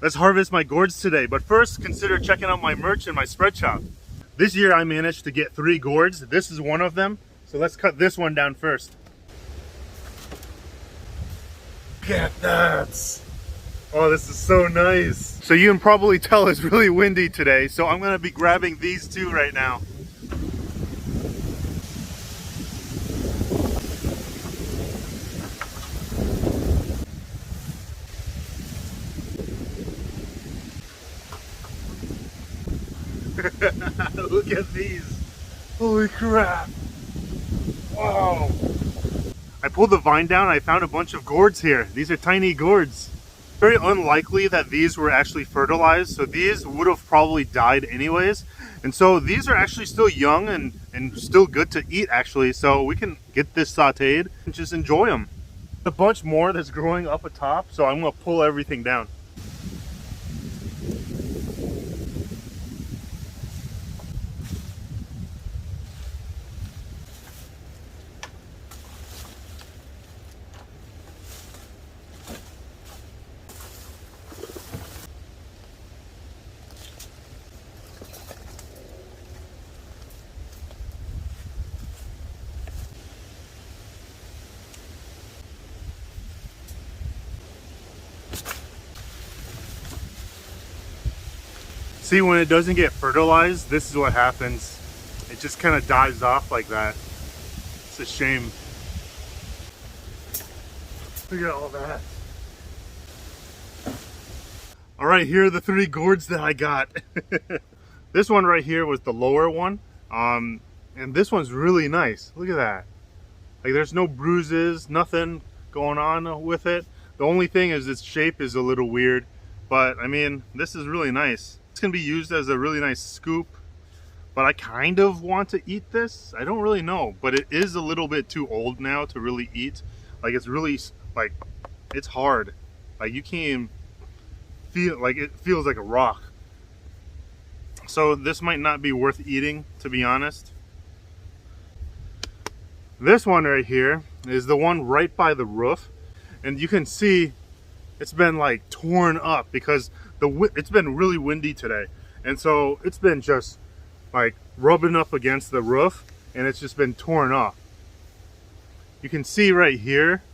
Let's harvest my gourds today, but first consider checking out my merch and my spread shop. This year I managed to get 3 gourds. This is one of them, so let's cut this one down first. Look at that! Oh, this is so nice. So you can probably tell it's really windy today, so I'm gonna be grabbing these 2 right now. Look at these. Holy crap. Wow. I pulled the vine down. I found a bunch of gourds here. These are tiny gourds. Very unlikely that these were actually fertilized. So these would have probably died anyways. And so these are actually still young and still good to eat actually. So we can get this sauteed and just enjoy them. A bunch more that's growing up atop. So I'm going to pull everything down. See, when it doesn't get fertilized, this is what happens. It just kind of dies off like that. It's a shame. Look at all that. All right, here are the 3 gourds that I got. This one right here was the lower one. And this one's really nice. Look at that. Like there's no bruises, nothing going on with it. The only thing is its shape is a little weird. But I mean, this is really nice. It's gonna be used as a really nice scoop, but I kind of want to eat this. I don't really know, but it is a little bit too old now to really eat. Like it's really, like, it's hard. Like you can't even feel, like it feels like a rock. So this might not be worth eating, to be honest. This one right here is the one right by the roof, and you can see it's been like torn up because it's been really windy today, and so it's been just like rubbing up against the roof, and it's just been torn off. You can see right here,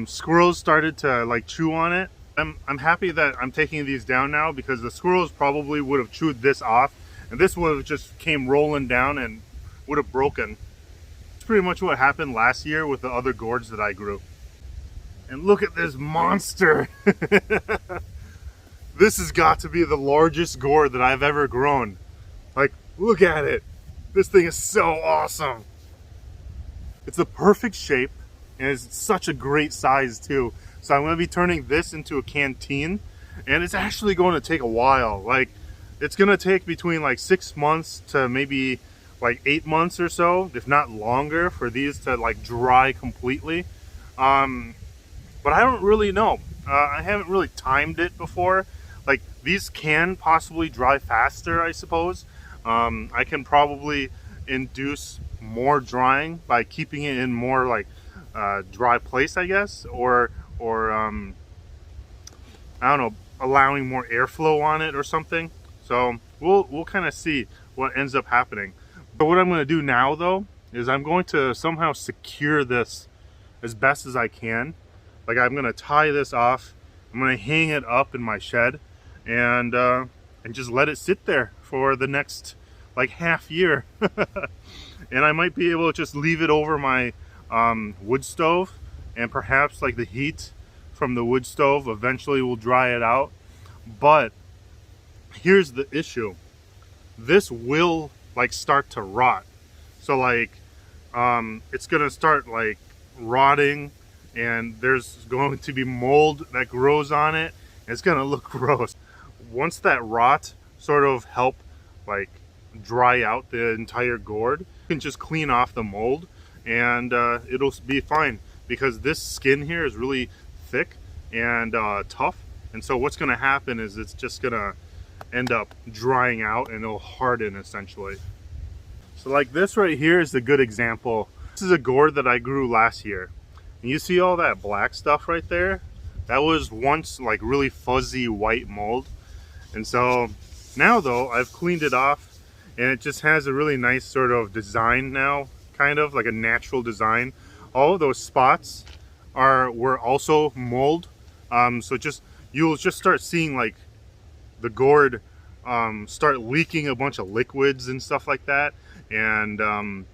squirrels started to like chew on it. I'm happy that I'm taking these down now because the squirrels probably would have chewed this off, and this would have just came rolling down and would have broken. It's pretty much what happened last year with the other gourds that I grew. And look at this monster. This has got to be the largest gourd that I've ever grown. Like, look at it. This thing is so awesome. It's the perfect shape, and it's such a great size too. So I'm going to be turning this into a canteen, and it's actually going to take a while. Like, it's going to take between like 6 months to maybe like 8 months or so, if not longer, for these to like dry completely. But I don't really know. I haven't really timed it before. Like, these can possibly dry faster, I suppose. I can probably induce more drying by keeping it in more like dry place, I guess, or I don't know, allowing more airflow on it or something. So we'll kind of see what ends up happening. But what I'm going to do now though is I'm going to somehow secure this as best as I can. Like, I'm going to tie this off. I'm going to hang it up in my shed and just let it sit there for the next like half year. And I might be able to just leave it over my wood stove, and perhaps like the heat from the wood stove eventually will dry it out. But here's the issue. This will like start to rot. So like it's gonna start like rotting, and there's going to be mold that grows on it. It's gonna look gross. Once that rot sort of help like dry out the entire gourd, you can just clean off the mold, and it'll be fine, because this skin here is really thick and tough. And so what's gonna happen is it's just gonna end up drying out and it'll harden essentially. So like this right here is a good example. This is a gourd that I grew last year. And you see all that black stuff right there? That was once like really fuzzy white mold. And so now though, I've cleaned it off and it just has a really nice sort of design now, kind of like a natural design. All of those spots were also mold. So you'll just start seeing like the gourd start leaking a bunch of liquids and stuff like that. And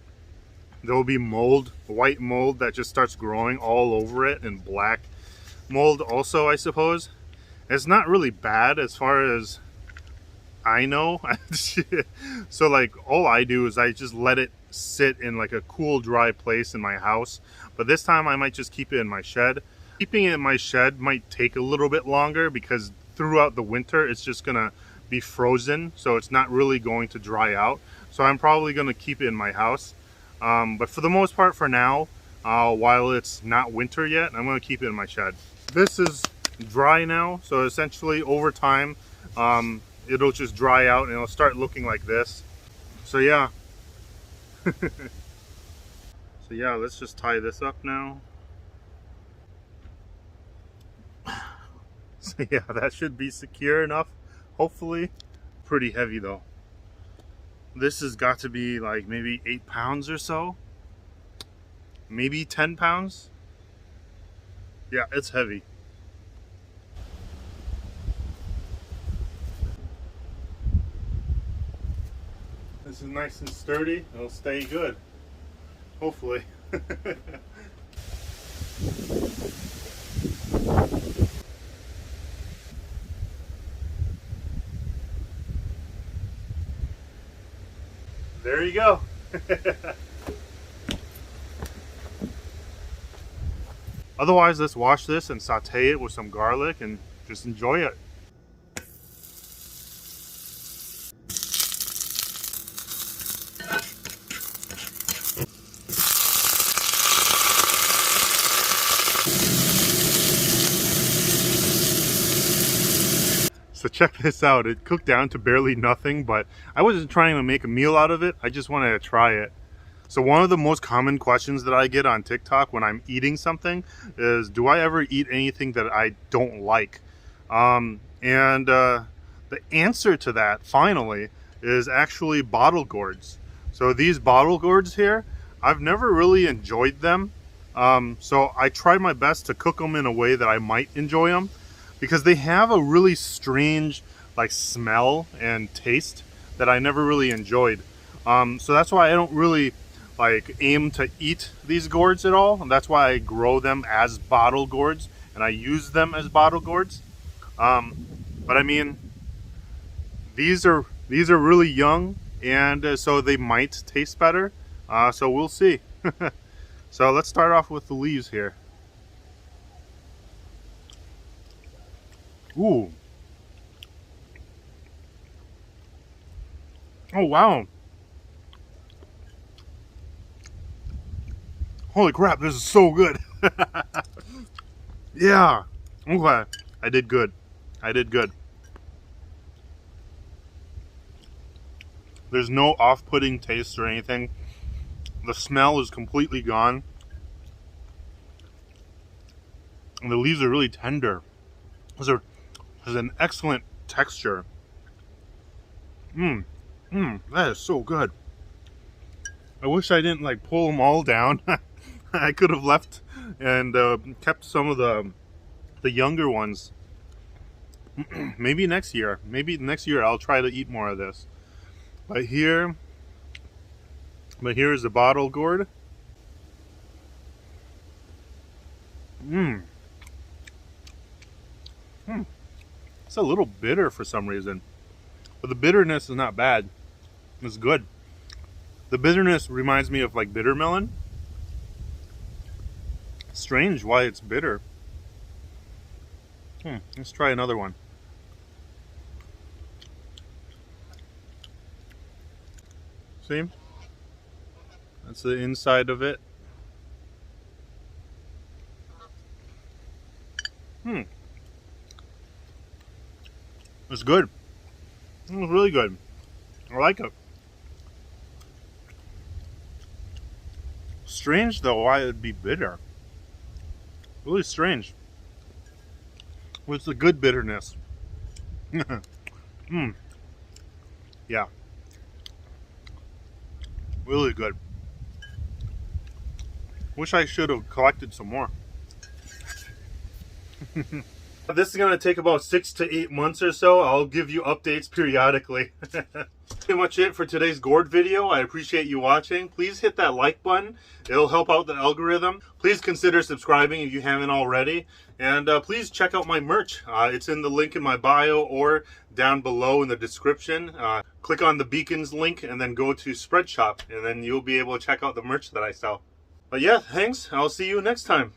there'll be mold, white mold that just starts growing all over it, and black mold also, I suppose. It's not really bad as far as I know. So like all I do is I just let it sit in like a cool, dry place in my house. But this time I might just keep it in my shed. Keeping it in my shed might take a little bit longer because throughout the winter it's just gonna be frozen, so it's not really going to dry out. So I'm probably gonna keep it in my house. But for the most part, for now, while it's not winter yet, I'm gonna keep it in my shed. This is dry now, so essentially over time, it'll just dry out and it'll start looking like this. So yeah. So yeah, let's just tie this up now. So yeah, that should be secure enough, hopefully. Pretty heavy though. This has got to be like maybe 8 pounds or so. Maybe 10 pounds. Yeah, it's heavy. This is nice and sturdy. It'll stay good. Hopefully. There you go. Otherwise, let's wash this and saute it with some garlic and just enjoy it. So check this out. It cooked down to barely nothing, but I wasn't trying to make a meal out of it. I just wanted to try it. So one of the most common questions that I get on TikTok when I'm eating something is, do I ever eat anything that I don't like? The answer to that, finally, is actually bottle gourds. So these bottle gourds here, I've never really enjoyed them. So I tried my best to cook them in a way that I might enjoy them, because they have a really strange like smell and taste that I never really enjoyed. So that's why I don't really like aim to eat these gourds at all. And that's why I grow them as bottle gourds and I use them as bottle gourds. But I mean, these are really young, and so they might taste better. So we'll see. So let's start off with the leaves here. Ooh. Oh wow. Holy crap, this is so good. Yeah. Okay. I did good. I did good. There's no off-putting taste or anything. The smell is completely gone. And the leaves are really tender. There's an excellent texture. That is so good. I wish I didn't like pull them all down. I could have left and kept some of the younger ones. Maybe next year. Maybe next year I'll try to eat more of this. But here is the bottle gourd. It's a little bitter for some reason. But the bitterness is not bad. It's good. The bitterness reminds me of like bitter melon. Strange why it's bitter. Let's try another one. See? That's the inside of it. It's good. It's really good. I like it. Strange though why it'd be bitter. Really strange. with the good bitterness. Yeah, really good. Wish I should have collected some more. This is going to take about 6 to 8 months or so. I'll give you updates periodically. Pretty much it for today's gourd video. I appreciate you watching. Please hit that like button. It'll help out the algorithm. Please consider subscribing if you haven't already. And please check out my merch. It's in the link in my bio or down below in the description. Click on the beacons link and then go to Spreadshop, and then you'll be able to check out the merch that I sell. But yeah, thanks. I'll see you next time.